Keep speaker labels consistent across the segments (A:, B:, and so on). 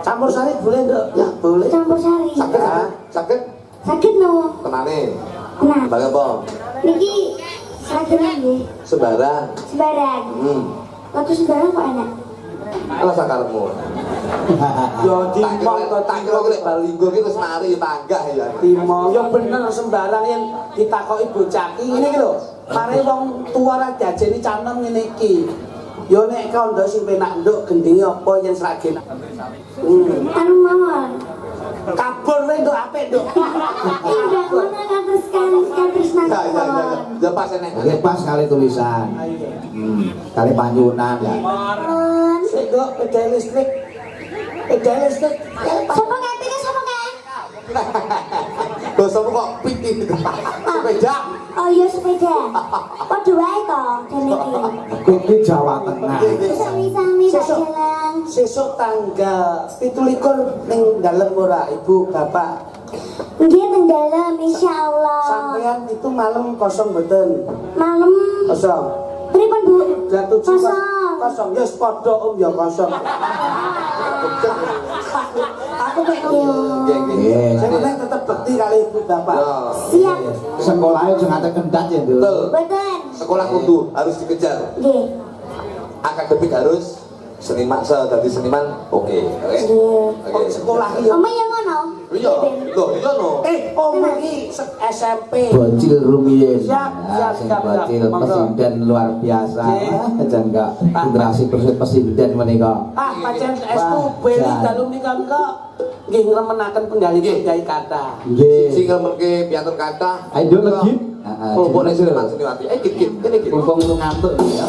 A: Campur sari boleh Nduk? Ya boleh.
B: Campur sari.
C: Sakit ya? Sakit?
B: Sakit no.
C: Tenane.
B: Nah.
C: Bagi apa?
B: Niki sakit lagi.
C: Sembarang.
B: Sembarang. Lagu sembarang kok enak.
C: Alah sakarepmu.
A: Yo dimong to
C: tak kira lek balinggo ki wis mari tanggah ya.
A: Dimong yo bener sembarang yen ditakoki bocah iki ngene iki lho. Mare wong tuwa ra diajeni canem ngene iki. Yo nek kandha sing penak Nduk gendinge apa yen sragen.
B: Anu mawon.
A: Kabur wae Nduk apik Nduk.
B: Indah mana kados kados nang.
C: Ya pas enek.
D: Nggih pas kali tulisan. Kali panyunan ya.
A: Sik Nduk pedal listrik. Pedal listrik.
B: Sopo ngatine sopo kan?
C: Dosamu kok pipi sepeda.
B: Oh iya sepeda. Padha wae to dene iki.
D: Iki Jawa Tengah.
B: Sami-sami tak jalan.
A: Sesuk tanggal 17 ning dalem ora Ibu Bapak.
B: Nggih teng dalem insyaallah.
A: Sampean itu malam kosong mboten?
B: Malam
A: Kosong.
B: pripun Bu?
A: Jam 7
B: Kosong.
A: kosong. Ya wis padha ya kosong. Aku mek
D: Nggih.
A: saya penting tetap bekti kali Ibu Bapak.
B: Siap.
D: Sekolahnya sing ate kendat ya, Nduk.
C: Betul.
B: Mboten.
C: Sekolah kudu harus dikejar.
B: Nggih.
C: Akademik harus seniman jadi seniman oke.
B: Nggih.
A: Kok sekolah iki yo.
B: Oma yang ngono?
C: Iya, loh iya no.
A: Om iki SMP.
D: Bocil rumiyin.
A: Siap,
D: Nah, sing
A: siap,
D: bocil
A: siap. Monggo.
D: presiden luar biasa.
A: Nggih.
D: Jan enggak generasi presiden menika.
A: Pancen estu beli dalu nika nggih ngremenaken penggali kata.
D: Nggih.
C: Sing ngemenke piantun kata.
D: Ayo Nduk legit. Heeh.
C: Oh, boleh seniman seniwati. Git. Kene git.
D: Mumpung lu ngantuk ya.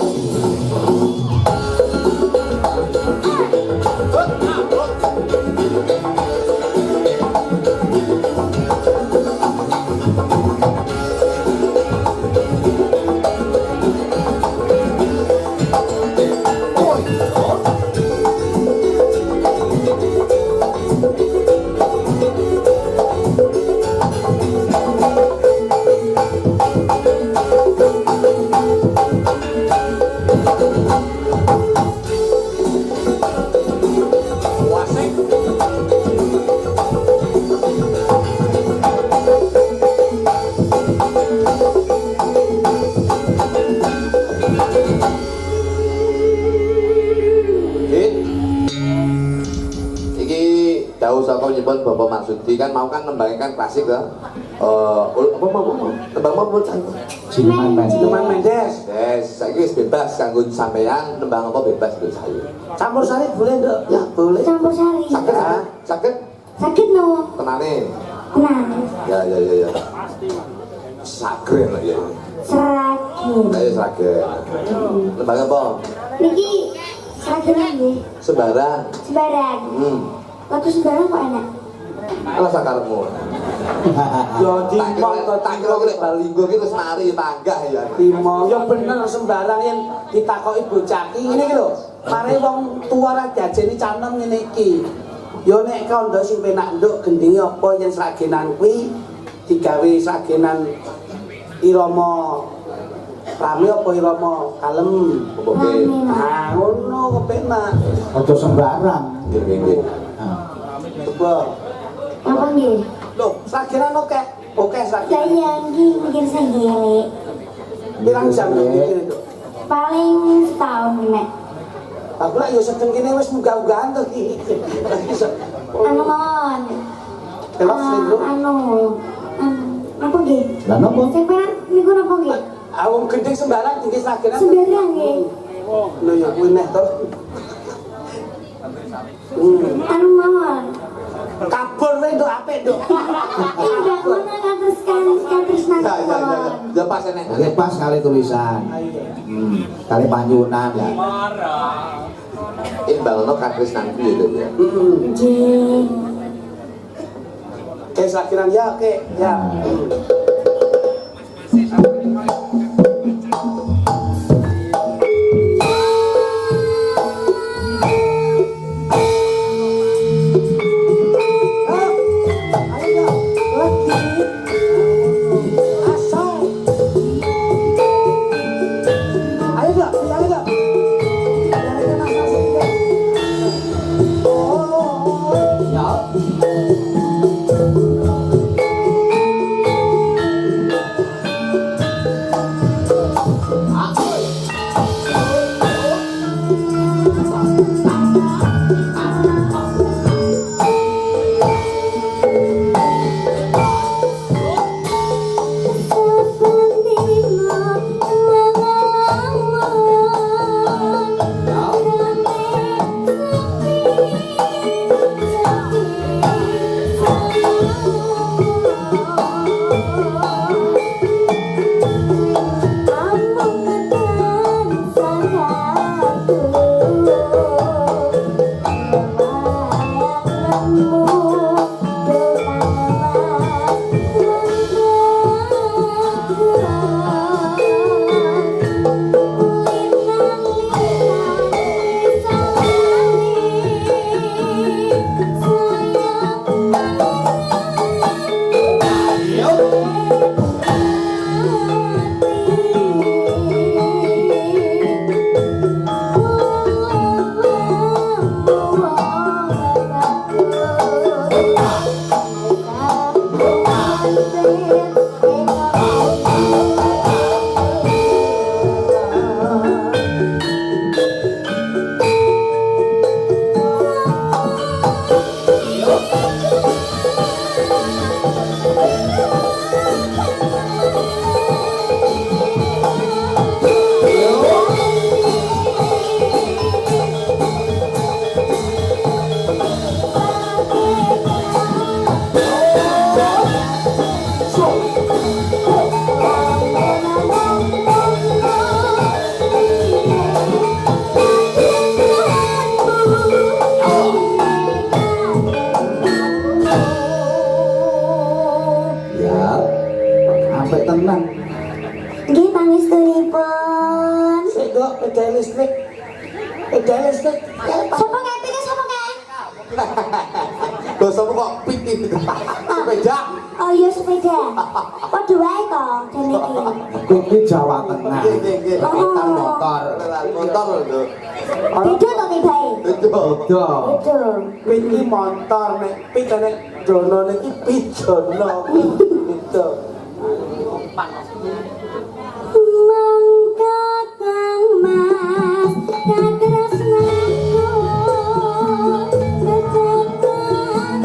C: Bapak Marsudi kan mau kan membagikan klasik ya. Apa tembang apa
D: Cineman
A: Mendes.
C: Yes, saya wis bebas kanggo sampean nembang apa bebas lho saya.
A: Campur sari boleh Nduk? Ya boleh.
B: Campur sari.
C: Sakit ya? Sakit?
B: Sakit no.
C: Tenane.
B: Tenang.
C: Ya. Sagren lah ya.
B: Seragen.
C: Ayo sagren. Nembang apa?
B: Niki seragen lagi.
C: Sembarang.
B: Sembarang. Lagu sembarang kok enak.
C: Alah sakarepmu.
A: Yo dimong to
C: Tak kira lek balinggo ki wis mari tanggah ya.
A: dimong. Yo bener sembarang yen ditakoki bocah iki ngene iki lho. Mare wong tuwa ra diajeni canem ngene iki. Yo nek kandha sing penak Nduk gendinge apa yen sragenan kuwi digawe sragenan irama rame apa irama kalem.
C: Oke.
A: Nah, ngono kepenak.
D: Aja sembarang.
C: Nggih.
A: Coba.
B: Apa nggih?
A: Loh, sragenan oke. Oke
B: Lah
A: sragenan.
B: iya nggih mikir sendiri.
A: Pirang jam mikir itu?
B: Paling setahun nek.
A: Aku lah yo sedeng kene wis munggah-munggahan to iki.
B: Anu mon.
A: Kelop sing
B: Anu. Apa nggih?
D: Lah napa?
B: Sing penak niku napa nggih?
A: Awung gending sembarang tinggi sragenan.
B: Sembarang nggih.
A: Lho ya kuwi neh to.
B: Anu mawon.
A: Kabur wae Nduk apik Nduk.
B: Indah mana kados nang.
C: Ya pas enek.
D: Nggih pas kali tulisan. Kali panyunan ya.
C: Imbalno katresnanku ya Dok ya.
B: Nggih.
A: Kayak sragenan ya oke ya. Oh
C: Basamu kok piti sepeda.
B: Oh iya sepeda. Padha wae to dene iki.
D: Kuwi Jawa Tengah.
C: Nggih, nggih.
D: Kita motor.
C: Motor lho.
B: Beda to tibae.
C: Betul.
D: Beda.
B: Beda.
A: Iki motor nek pitane dono niki pijono. Gitu.
B: Mangka kang mas katresnanku ketepan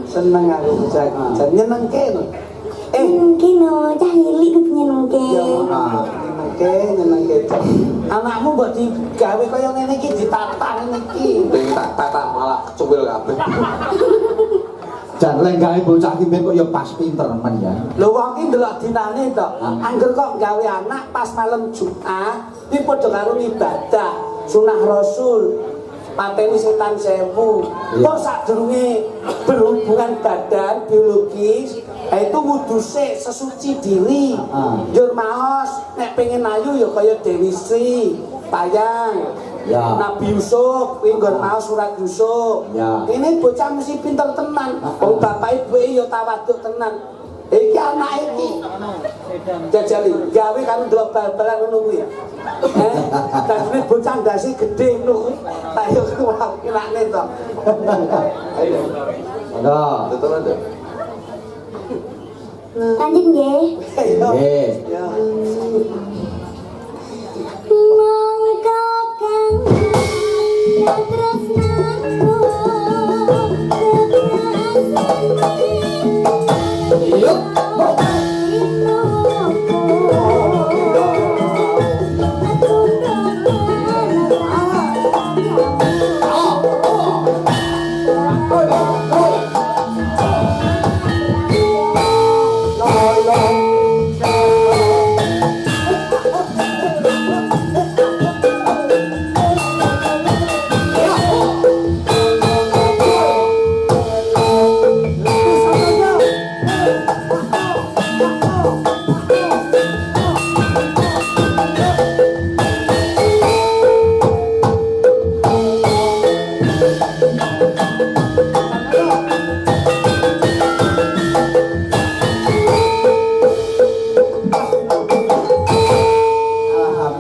A: seneng aku bocah jan nyenengke no.
B: Nyenengke no, cah cilik kudu nyenengke.
A: Nyenengke. Anakmu mbok digawe kaya ngene iki ditatang ngene iki.
C: Ning tak tatang malah kecuwil kabeh.
D: Jan lenggahe bocah ki kok ya pas pinter men ya.
A: Lho wong ki ndelok dinane to. Angger kok gawe anak pas malam Jumat, iki padha karo ibadah sunah Rasul. Pateni setan 1000. Kok sadurunge berhubungan badan biologis, itu wudu sik sesuci diri. Njur maos nek pengen ayu ya kaya Dewi Sri, Payang.
D: Ya.
A: Nabi Yusuf kuwi nggon maos surat Yusuf.
D: Ya.
A: Ini bocah mesti pinter tenan. Wong bapak ibuke ya tawaduk tenan. Iki anak iki. Jajali gawe karo ndelok bal-balan ngono kuwi. Dadine bocah ndase gedhe ngono kuwi. Tak yo enakne to. Ayo.
D: Ada.
C: Betul ada.
B: Lanjut nggih.
D: Nggih.
A: Ya.
B: Mangka kang tresnanku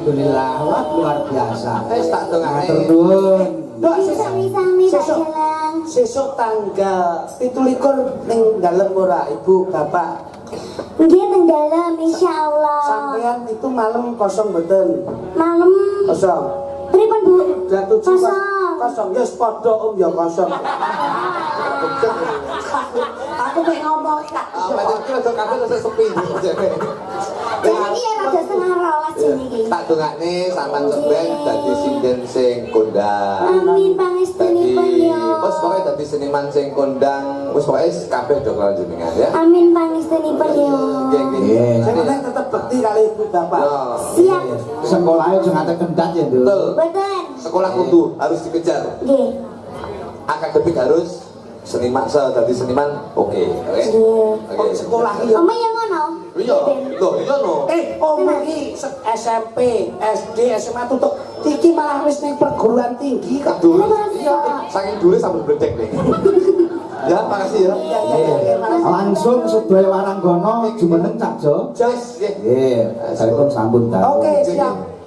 D: Alhamdulillah, wah luar biasa.
C: Tak dongake.
D: Matur nuwun.
A: Nduk
B: Sami-sami. tak
A: Sesuk.
B: jalan.
A: Sesuk tanggal 17 ning dalem ora Ibu Bapak.
B: Nggih teng dalem insyaallah.
A: Sampean itu malam kosong mboten?
B: Malam
A: Kosong.
B: pripun Bu?
A: Jam 7
B: Kosong.
A: kosong. Ya padha ya kosong. Aku mek ngomong iki tak.
C: Apa itu kira kafe rasa sepi.
B: Jadi ya rada setengah rolas jene iki.
C: Tak dongakne sampean seben dadi sinden sing kondang.
B: Amin pangestunipun
C: Dadi
B: ya.
C: wis pokoke dadi seniman sing kondang, wis pokoke kabeh do karo jenengan ya.
B: Amin pangestunipun ya.
C: Nggih nggih.
D: Nggih.
A: Sing penting tetep bekti kali Ibu Bapak.
C: Ya.
B: Siap.
D: Sekolahnya aja ngantek kendat ya, Nduk.
C: Betul.
B: Boten.
C: Sekolah kudu harus dikejar.
B: Nggih.
C: Akademik harus seniman dadi seniman oke. Oke.
B: Nggih.
A: Kok sekolah iki ya.
B: Oma yang ngono?
C: Iya. Loh, iya no.
A: Omah iki SMP, SD, SMA tutup. Iki malah wis ning perguruan tinggi kok.
C: Dulu.
B: Masa?
C: Iya. Saking dulu sambil bledek nih. Ya, makasih ya.
A: Iya, iya, iya.
D: Langsung sedaya waranggono jumeneng Cak Jo.
A: Jos.
C: Nggih.
D: Nggih, saipun sambut ta.
A: Oke, siap.